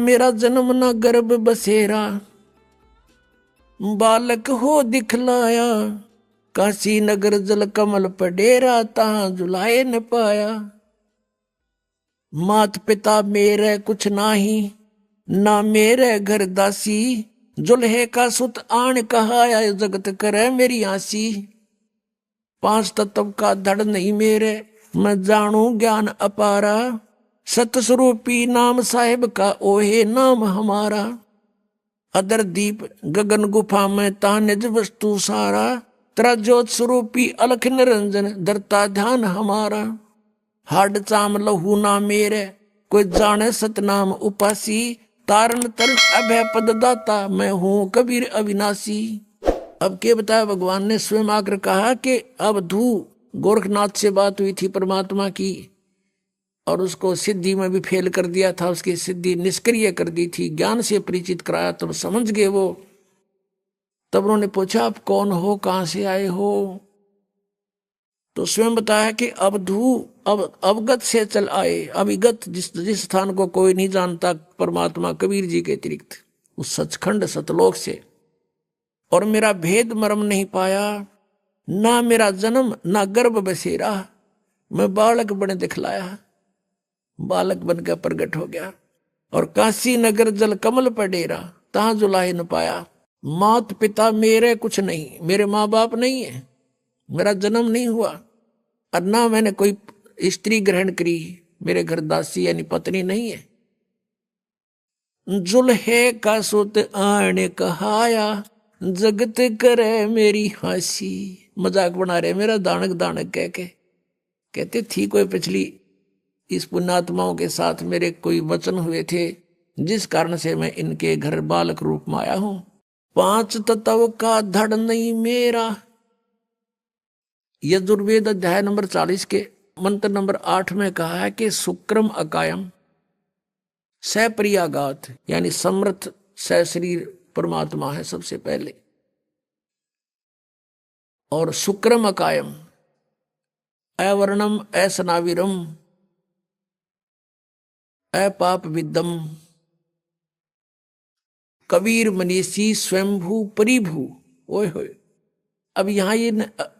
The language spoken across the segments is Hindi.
मेरा जन्म ना गर्भ बसेरा, बालक हो दिखलाया, काशी नगर जल कमल पडेरा, तहां जुलाए न पाया। मात पिता मेरे कुछ नाही, ना मेरे घर दासी, जुल्हे का सुत आन कहाया, जगत करे मेरी आसी। पांच तत्व का धड़ नहीं मेरे, मैं जानू ज्ञान अपारा, सतस्वरूपी नाम साहिब का ओहे नाम हमारा। अदर दीप गगन गुफा में ता निज वस्तु सारा, तेरा ज्योत स्वरूपी अलख निरंजन धरता ध्यान हमारा। हाड चाम लहू ना मेरे, कोई जाने सतनाम उपासी, तारण तरन अभय पद दाता, मैं हूं कबीर अविनाशी। अब के बताया, भगवान ने स्वयं आकर कहा कि अब धू गोरखनाथ से बात हुई थी परमात्मा की, और उसको सिद्धि में भी फेल कर दिया था, उसकी सिद्धि निष्क्रिय कर दी थी, ज्ञान से परिचित कराया, तब समझ गए वो। तब उन्होंने पूछा आप कौन हो, कहां से आए हो? तो स्वयं बताया कि अब अवगत से चल आए, अविगत जिस स्थान को कोई नहीं जानता परमात्मा कबीर जी के अतिरिक्त, उस सचखंड सतलोक से। और मेरा भेद मर्म नहीं पाया, ना मेरा जन्म ना गर्भ बसेरा, मैं बालक बने दिखलाया, बालक बनकर प्रकट हो गया। और काशी नगर जल कमल पर डेरा, तहां जुलाहे न पाया। मात पिता मेरे कुछ नहीं, मेरे माँ बाप नहीं है, मेरा जन्म नहीं हुआ, और ना मैंने कोई स्त्री ग्रहण करी, मेरे घर दासी यानी पत्नी नहीं है। जुल्हे का सुत आने कहाया, जगत करे मेरी हंसी। मजाक बना रहे मेरा दानक दानक कह के। कहते थी कोई पिछली इस पुण्यात्माओं के साथ मेरे कोई वचन हुए थे, जिस कारण से मैं इनके घर बालक रूप में आया हूं। पांच तत्व का धड़ नहीं मेरा, यजुर्वेद अध्याय नंबर 40 के मंत्र नंबर 8 में कहा है कि शुक्रम अकायम सप्रियागात, यानी समर्थ सशरीर परमात्मा है सबसे पहले। और शुक्रम अकायम अवर्णम असनाविरम अपाप विदम, कबीर मनीषी स्वयंभू परिभू। ओए होए, अब यहाँ ये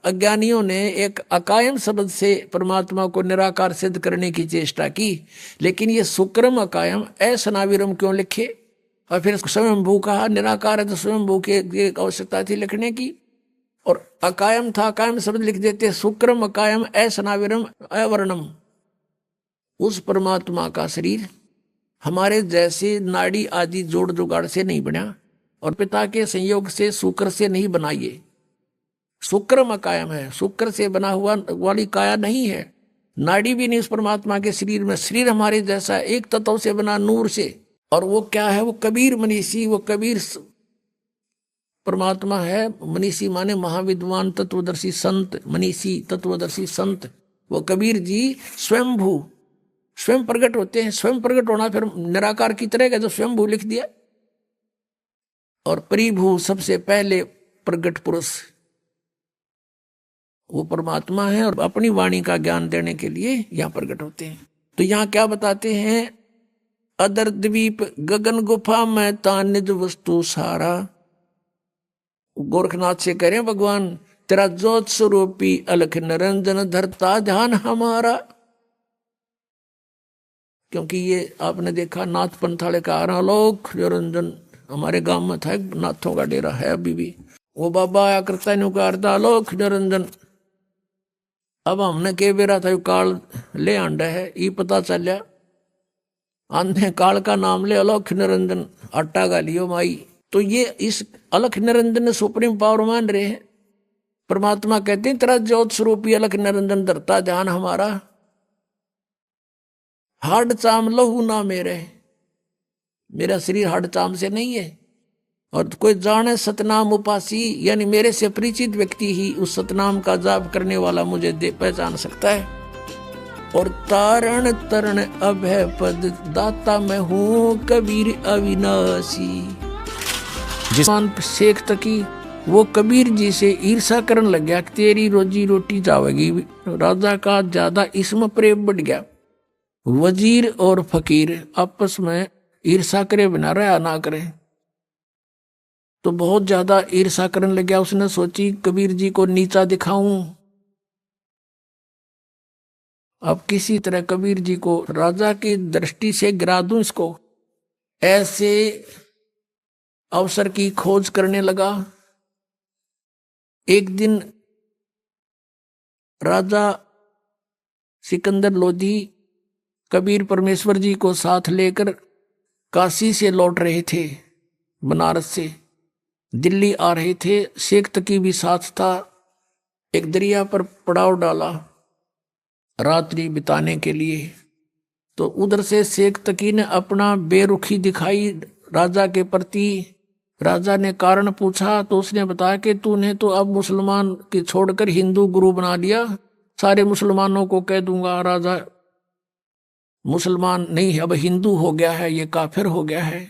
अज्ञानियों ने एक अकायम शब्द से परमात्मा को निराकार सिद्ध करने की चेष्टा की, लेकिन ये शुक्रम अकायम असनाविरम क्यों लिखे? और फिर स्वयंभू कहा, निराकार है तो स्वयंभू की आवश्यकता थी लिखने की, और अकायम था, अकायम शब्द लिख देते। शुक्रम अकायम असनाविरम अवर्णम, उस परमात्मा का शरीर हमारे जैसे नाड़ी आदि जोड़ जुगाड़ से नहीं बना, और पिता के संयोग से शुक्र से नहीं बनाइए। शुक्रम अकायम है, शुक्र से बना हुआ वाली काया नहीं है, नाड़ी भी नहीं उस परमात्मा के शरीर में। शरीर हमारे जैसा एक तत्व से बना, नूर से। और वो क्या है? वो कबीर मनीषी, वो कबीर परमात्मा है। मनीषी माने महाविद्वान तत्वदर्शी संत, मनीषी तत्वदर्शी संत। वो कबीर जी स्वयंभू, स्वयं प्रकट होते हैं। स्वयं प्रकट होना फिर निराकार की तरह का, जो स्वयंभू लिख दिया। और परिभू, सबसे पहले प्रकट पुरुष वो परमात्मा है, और अपनी वाणी का ज्ञान देने के लिए यहाँ प्रकट होते हैं। तो यहाँ क्या बताते हैं? अदर द्वीप गगन गुफा में ता निज वस्तु सारा। गोरखनाथ से कह रहे हैं भगवान, तेरा ज्योत स्वरूपी अलख निरंजन धरता ध्यान हमारा। क्योंकि ये आपने देखा नाथ पंथाले का आलोक निरंजन, हमारे गांव में था नाथों का डेरा है अभी भी, वो बाबा आया करता है आलोक निरंजन। अब हमने के बेरा था काल ले आंडा है, ये पता चलिया आंधे काल का नाम ले अलोक निरंजन, आटा गालियो माई। तो ये इस अलख निरंजन ने सुप्रीम पावर मान रहे हैं। परमात्मा कहते हैं तेरा ज्योत स्वरूपी अलख निरंजन धरता ध्यान हमारा। हाड चाम लहू ना मेरे, मेरा शरीर हाड चाम से नहीं है। और कोई जाने सतनाम उपासी, यानी मेरे से परिचित व्यक्ति ही उस सतनाम का जाप करने वाला मुझे पहचान सकता है। और तारण तरण अभय पद दाता मैं हूं कबीर अविनाशी। जिसान शेख तकी वो कबीर जी से ईर्षा करने लग गया, तेरी रोजी रोटी जावेगी। राजा का ज्यादा इसमें प्रेम बढ़ गया। वजीर और फकीर आपस में ईर्षा करे बिना रहा ना करे। तो बहुत ज्यादा ईर्षा करने लग गया। उसने सोची कबीर जी को नीचा दिखाऊं, अब किसी तरह कबीर जी को राजा की दृष्टि से गिरा दूं इसको। ऐसे अवसर की खोज करने लगा। एक दिन राजा सिकंदर लोधी कबीर परमेश्वर जी को साथ लेकर काशी से लौट रहे थे, बनारस से दिल्ली आ रहे थे। शेख तकी भी साथ था। एक दरिया पर पड़ाव डाला रात्रि बिताने के लिए। तो उधर से शेख तकी ने अपना बेरुखी दिखाई राजा के प्रति। राजा ने कारण पूछा तो उसने बताया कि तूने तो अब मुसलमान की छोड़कर हिंदू गुरु बना लिया, सारे मुसलमानों को कह दूंगा राजा मुसलमान नहीं है, अब हिंदू हो गया है, ये काफिर हो गया है।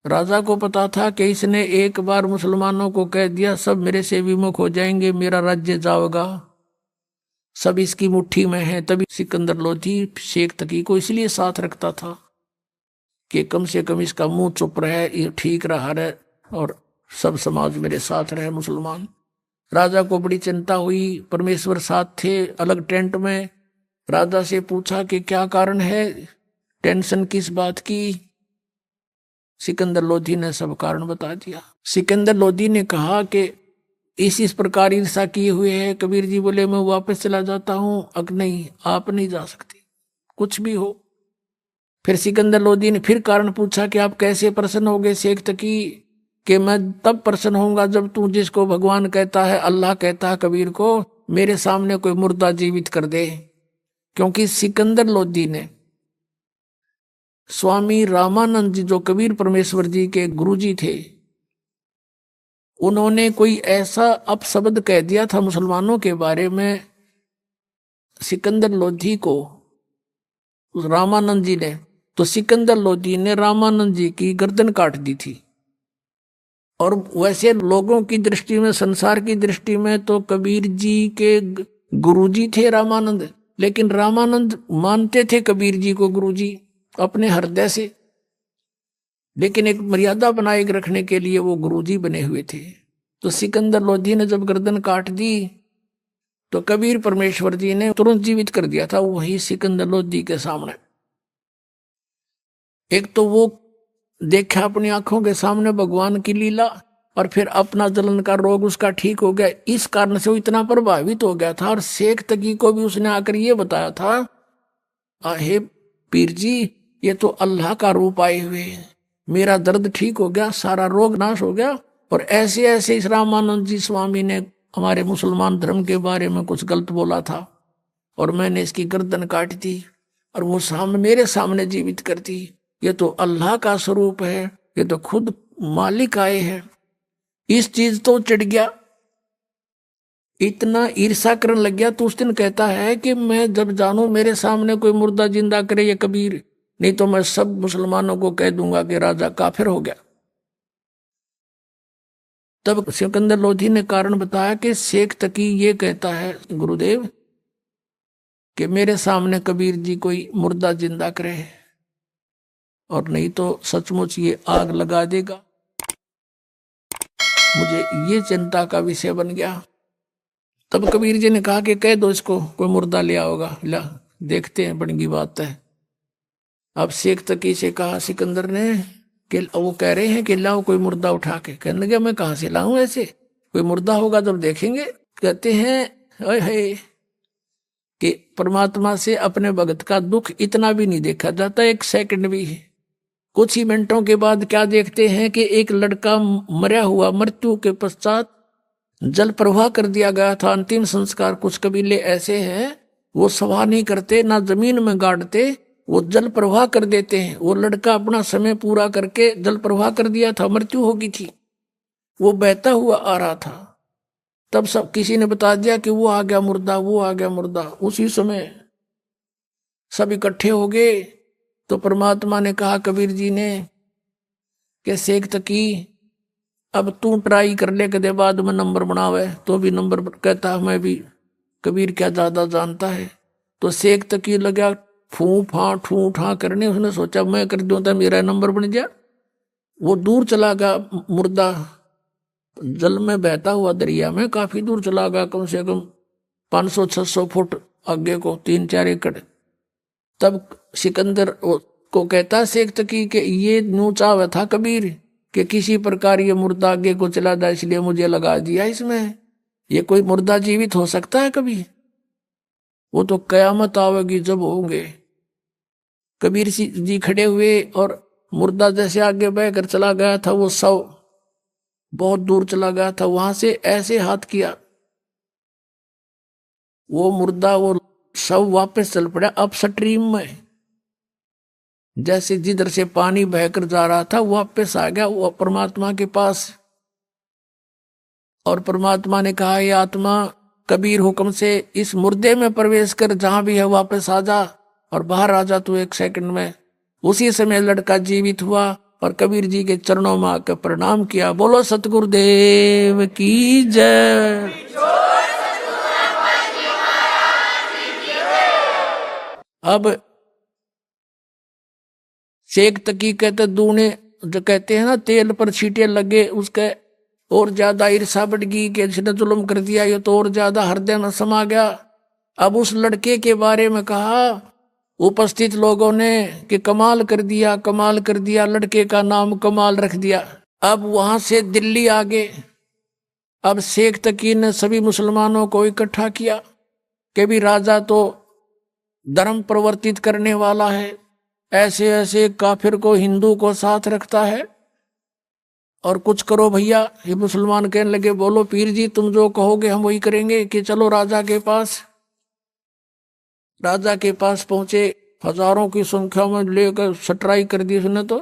राजा को पता था कि इसने एक बार मुसलमानों को कह दिया सब मेरे से विमुख हो जाएंगे, मेरा राज्य जाएगा, सब इसकी मुट्ठी में है। तभी सिकंदर लोधी शेख तकी को इसलिए साथ रखता था कि कम से कम इसका मुंह चुप रहे, ये ठीक रहा रहे और सब समाज मेरे साथ रहे मुसलमान। राजा को बड़ी चिंता हुई। परमेश्वर साथ थे अलग टेंट में। राजा से पूछा कि क्या कारण है, टेंशन किस बात की। सिकंदर लोधी ने सब कारण बता दिया। सिकंदर लोधी ने कहा कि इस प्रकार ईर्षा किए हुए है। कबीर जी बोले मैं वापस चला जाता हूं। अक नहीं, आप नहीं जा सकते, कुछ भी हो। फिर सिकंदर लोधी ने फिर कारण पूछा कि आप कैसे प्रसन्न हो गए शेख तकी, कि मैं तब प्रसन्न होऊंगा जब तू जिसको भगवान कहता है, अल्लाह कहता है कबीर को, मेरे सामने कोई मुर्दा जीवित कर दे। क्योंकि सिकंदर लोधी ने स्वामी रामानंद जी जो कबीर परमेश्वर जी के गुरुजी थे, उन्होंने कोई ऐसा अपशब्द कह दिया था मुसलमानों के बारे में सिकंदर लोधी को, रामानंद जी ने। तो सिकंदर लोधी ने रामानंद जी की गर्दन काट दी थी। और वैसे लोगों की दृष्टि में, संसार की दृष्टि में तो कबीर जी के गुरुजी थे रामानंद, लेकिन रामानंद मानते थे कबीर जी को गुरुजी अपने हृदय से, लेकिन एक मर्यादा बनाए रखने के लिए वो गुरुजी बने हुए थे। तो सिकंदर लोधी ने जब गर्दन काट दी तो कबीर परमेश्वर जी ने तुरंत जीवित कर दिया था वही सिकंदर लोधी के सामने। एक तो वो देखा अपनी आंखों के सामने भगवान की लीला, और फिर अपना जलन का रोग उसका ठीक हो गया। इस कारण से वो इतना प्रभावित हो गया था। और शेख तकी को भी उसने आकर ये बताया था, हे पीर जी, ये तो अल्लाह का रूप आए हुए हैं, मेरा दर्द ठीक हो गया, सारा रोग नाश हो गया। और ऐसे ऐसे इस रामानंद जी स्वामी ने हमारे मुसलमान धर्म के बारे में कुछ गलत बोला था और मैंने इसकी गर्दन काट दी और वो सामने मेरे सामने जीवित कर दी। ये तो अल्लाह का स्वरूप है, ये तो खुद मालिक आए हैं। इस चीज तो चिढ़ गया, इतना ईर्षा करने लग गया। तो उस दिन कहता है कि मैं जब जानू मेरे सामने कोई मुर्दा जिंदा करे ये कबीर, नहीं तो मैं सब मुसलमानों को कह दूंगा कि राजा काफिर हो गया। तब सिकंदर लोधी ने कारण बताया कि शेख तकी ये कहता है गुरुदेव कि मेरे सामने कबीर जी कोई मुर्दा जिंदा करे, और नहीं तो सचमुच ये आग लगा देगा। मुझे ये चिंता का विषय बन गया। तब कबीर जी ने कहा कि कह दो इसको कोई मुर्दा ले आओगा, ला देखते हैं, बड़ी बात है। अब शेख तकी से कहा सिकंदर ने कि वो कह रहे हैं कि लाओ कोई मुर्दा उठा के। कहने लगे मैं कहां से लाऊं, ऐसे कोई मुर्दा होगा जब देखेंगे। कहते हैं है कि परमात्मा से अपने भगत का दुख इतना भी नहीं देखा जाता, एक सेकंड भी है। कुछ ही मिनटों के बाद क्या देखते हैं कि एक लड़का मरा हुआ, मृत्यु के पश्चात जल प्रवाह कर दिया गया था, अंतिम संस्कार। कुछ कबीले ऐसे हैं वो सवाह नहीं करते, ना जमीन में गाड़ते, वो जल प्रवाह कर देते हैं। वो लड़का अपना समय पूरा करके जल प्रवाह कर दिया था, मृत्यु हो गई थी, वो बहता हुआ आ रहा था। तब सब किसी ने बता दिया कि वो आ गया मुर्दा, वो आ गया मुर्दा। उसी समय सब इकट्ठे हो गए। तो परमात्मा ने कहा कबीर जी ने कि शेख तकी अब तू ट्राई कर ले, कदे बाद में नंबर बनावे। तो भी नंबर कहता मैं भी कबीर क्या ज्यादा जानता है। तो शेख तकी लगा फू फा ठू ठा करने, उसने सोचा मैं कर दूं तो मेरा नंबर बन गया। वो दूर चला गया मुर्दा, जल में बहता हुआ दरिया में काफी दूर चला गया, कम से कम 500-600 फुट आगे को, 3-4 एकड़। तब सिकंदर को कहता शेख तकी कि ये न्यू चाव था कबीर कि किसी प्रकार ये मुर्दा आगे को चला जाए, इसलिए मुझे लगा दिया इसमें। ये कोई मुर्दा जीवित हो सकता है कभी? वो तो कयामत आवेगी जब होंगे। कबीर जी खड़े हुए और मुर्दा जैसे आगे बहकर चला गया था, वो शव बहुत दूर चला गया था, वहां से ऐसे हाथ किया, वो मुर्दा वो शव वापस चल पड़ा अप स्ट्रीम में। जैसे जिधर से पानी बहकर जा रहा था वापस आ गया वो परमात्मा के पास। और परमात्मा ने कहा, ये आत्मा कबीर हुक्म से इस मुर्दे में प्रवेश कर, जहां भी है वापस आ जा और बाहर आ जा तू 1 सेकंड में। उसी समय लड़का जीवित हुआ और कबीर जी के चरणों में आकर प्रणाम किया। बोलो सतगुरुदेव की जय। अब शेख तकी कहते दूने जो कहते हैं ना, तेल पर छींटे लगे उसके और ज्यादा ईर्षा बढ़ गई कि इसने जुल्म कर दिया, ये तो और ज्यादा हृदय में समा गया। अब उस लड़के के बारे में कहा उपस्थित लोगों ने कि कमाल कर दिया, कमाल कर दिया, लड़के का नाम कमाल रख दिया। अब वहां से दिल्ली आ गए। अब शेख तकी ने सभी मुसलमानों को इकट्ठा किया कि भी राजा तो धर्म प्रवर्तित करने वाला है, ऐसे ऐसे काफिर को हिंदू को साथ रखता है, और कुछ करो भैया। ये मुसलमान कहने लगे, बोलो पीर जी तुम जो कहोगे हम वही करेंगे, कि चलो राजा के पास। राजा के पास पहुंचे, हजारों की संख्या में लेकर सटराई कर दी उसने, तो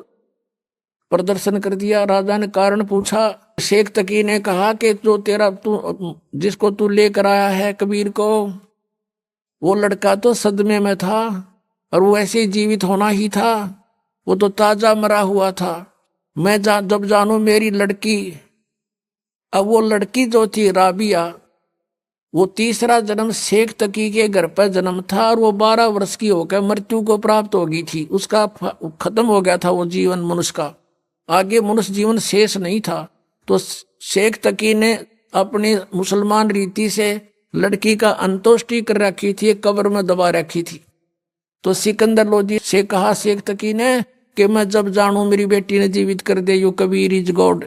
प्रदर्शन कर दिया। राजा ने कारण पूछा, शेख तकी ने कहा कि जो तेरा तू जिसको तू लेकर आया है कबीर को, वो लड़का तो सदमे में था और वो ऐसे जीवित होना ही था, वो तो ताजा मरा हुआ था। मैं जब जानू मेरी लड़की, अब वो लड़की जो थी राबिया, वो तीसरा जन्म शेख तकी के घर पर जन्म था और वो 12 वर्ष की होकर मृत्यु को प्राप्त हो गई थी। उसका खत्म हो गया था वो जीवन मनुष्य का, आगे मनुष्य जीवन शेष नहीं था। तो शेख तकी ने अपनी मुसलमान रीति से लड़की का अंतोष्टि कर रखी थी, कब्र में दबा रखी थी। तो सिकंदर लोधी से कहा शेख तकी ने कि मैं जब जानू मेरी बेटी ने जीवित कर दे, यू कबीर इज गॉड,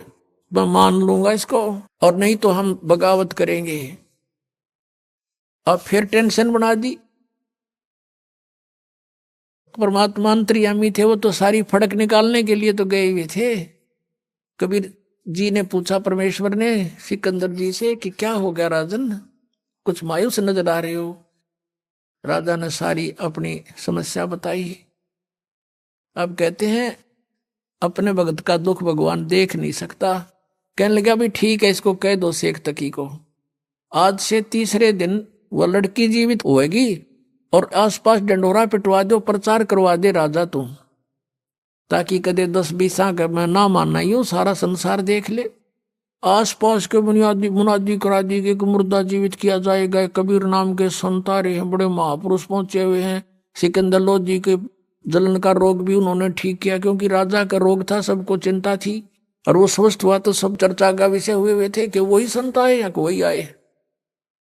मैं मान लूंगा इसको, और नहीं तो हम बगावत करेंगे। अब फिर टेंशन बना दी। परमात्मा अंतर्यामी थे, वो तो सारी फड़क निकालने के लिए तो गए हुए थे। कबीर जी ने पूछा परमेश्वर ने सिकंदर जी से कि क्या हो गया राजन, कुछ मायूस नजर आ रहे हो। राजा ने सारी अपनी समस्या बताई। अब कहते हैं अपने भगत का दुख भगवान देख नहीं सकता। कहने लगा भी ठीक है, इसको कह दो शेख तकी को, आज से तीसरे दिन वह लड़की जीवित होएगी और आसपास डंडोरा पिटवा दो, प्रचार करवा दे राजा तुम, ताकि कदे 10-20 का मैं ना मानना ही सारा संसार देख ले। आसपास के बुनियादी मुनादी करा दी कि मुर्दा जीवित किया जाएगा। कबीर नाम के संत आ रहे हैं, बड़े महापुरुष पहुंचे हुए हैं। सिकंदर लोधी के जलन का रोग भी उन्होंने ठीक किया, क्योंकि राजा का रोग था, सबको चिंता थी। और वो स्वस्थ हुआ तो सब चर्चा का विषय हुए हुए थे कि वही संत आए या वही आए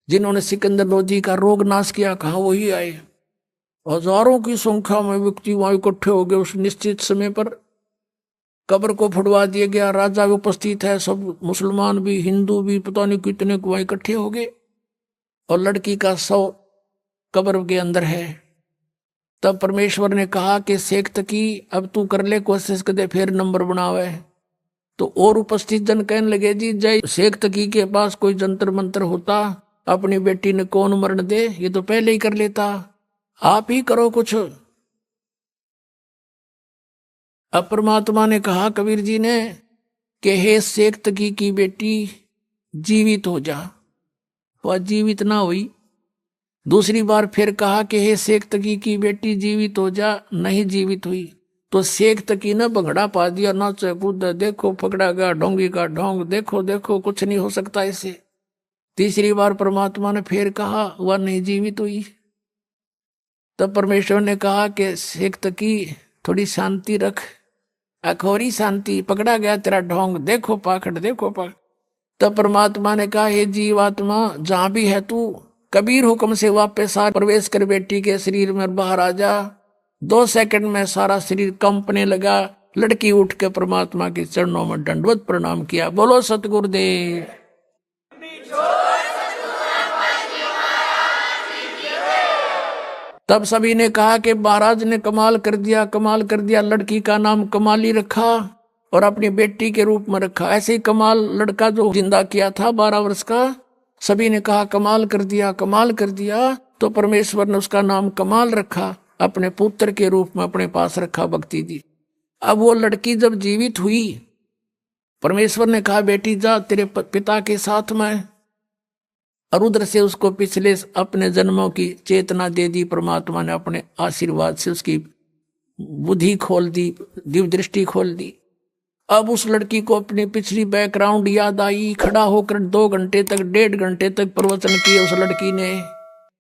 जिन्होंने सिकंदर लोधी का रोग नाश किया, कहा वही आए। हजारों की संख्या में व्यक्ति वहां इकट्ठे हो गए। उस निश्चित समय पर कब्र को फुड़वा दिया गया, राजा भी उपस्थित है, सब मुसलमान भी हिंदू भी पता नहीं कितने को वहां इकट्ठे हो गए, और लड़की का शव कब्र के अंदर है। तब परमेश्वर ने कहा कि शेख तकी अब तू कर ले कोशिश, कर दे फिर नंबर बनावे। तो और उपस्थित जन कहने लगे, जी जय शेख तकी के पास कोई जंतर मंत्र होता, अपनी बेटी ने कौन मरण दे, ये तो पहले ही कर लेता, आप ही करो कुछ। अब परमात्मा ने कहा कबीर जी ने कि हे शेख तकी की बेटी जीवित हो जा, वह जीवित ना हुई। दूसरी बार फिर कहा कि हे शेख तकी की बेटी जीवित हो जा, नहीं जीवित हुई। तो शेख तकी ने भंगड़ा पा दिया, नाचे कूदे, देखो पकड़ा गया ढोंगी का ढोंग, देखो देखो कुछ नहीं हो सकता इससे। तीसरी बार परमात्मा ने फिर कहा, वह नहीं जीवित हुई। तब परमेश्वर ने कहा कि शेख तकी थोड़ी शांति रख, अखोरी शांति, पकड़ा गया तेरा ढोंग, देखो पाखड़ देखो पाखड़। तब परमात्मा ने कहा, हे जीवात्मा जहां भी है तू, कबीर हुक्म से वापस आ, प्रवेश कर बेटी के शरीर में, बाहर आ जा। 2 सेकंड में सारा शरीर कंपने लगा। लड़की उठ के परमात्मा के चरणों में दंडवत प्रणाम किया। बोलो सतगुरुदेव। तब सभी ने कहा कि महाराज ने कमाल कर दिया, कमाल कर दिया। लड़की का नाम कमाली रखा और अपनी बेटी के रूप में रखा। ऐसे ही कमाल लड़का जो जिंदा किया था 12 वर्ष का, सभी ने कहा कमाल कर दिया, कमाल कर दिया। तो परमेश्वर ने उसका नाम कमाल रखा, अपने पुत्र के रूप में अपने पास रखा, भक्ति दी। अब वो लड़की जब जीवित हुई, परमेश्वर ने कहा बेटी जा तेरे पिता के साथ में, और उधर से उसको पिछले अपने जन्मों की चेतना दे दी। परमात्मा ने अपने आशीर्वाद से उसकी बुद्धि खोल दी, दिव्य दृष्टि खोल दी। अब उस लड़की को अपनी पिछली बैकग्राउंड याद आई। खड़ा होकर 2 घंटे तक, 1.5 घंटे तक प्रवचन किए उस लड़की ने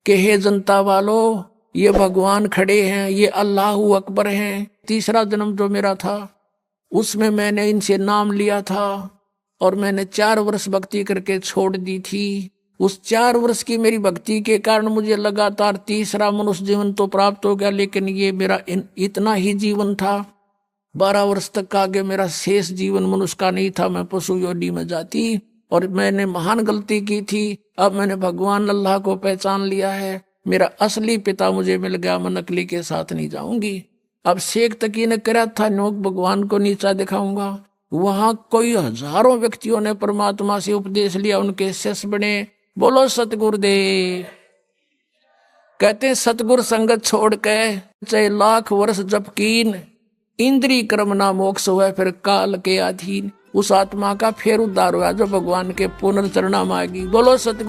कि हे जनता वालों, ये भगवान खड़े हैं, ये अल्लाहू अकबर हैं। तीसरा जन्म जो मेरा था उसमें मैंने इनसे नाम लिया था और मैंने 4 वर्ष भक्ति करके छोड़ दी थी। उस 4 वर्ष की मेरी भक्ति के कारण मुझे लगातार तीसरा मनुष्य जीवन तो प्राप्त हो गया, लेकिन ये मेरा इतना ही जीवन था। 12 वर्ष तक का आगे मेरा शेष जीवन मनुष्य का नहीं था, मैं पशु योनि में जाती, और मैंने महान गलती की थी। अब मैंने भगवान अल्लाह को पहचान लिया है, मेरा असली पिता मुझे मिल गया, मैं नकली के साथ नहीं जाऊंगी। अब शेख तकी ने करा था नोक भगवान को नीचा दिखाऊंगा। वहां कोई हजारों व्यक्तियों ने परमात्मा से उपदेश लिया, उनके शिष्य बने। बोलो सतगुरुदेव। कहते हैं सतगुरु संगत छोड़ के चाहे लाख वर्ष जप कीन, इंद्री कर्म ना मोक्ष हुआ फिर काल के अधीन। उस आत्मा का फिर उद्धार हुआ जो भगवान के पुनर्चरणा मांगी। बोलो सतगुरु।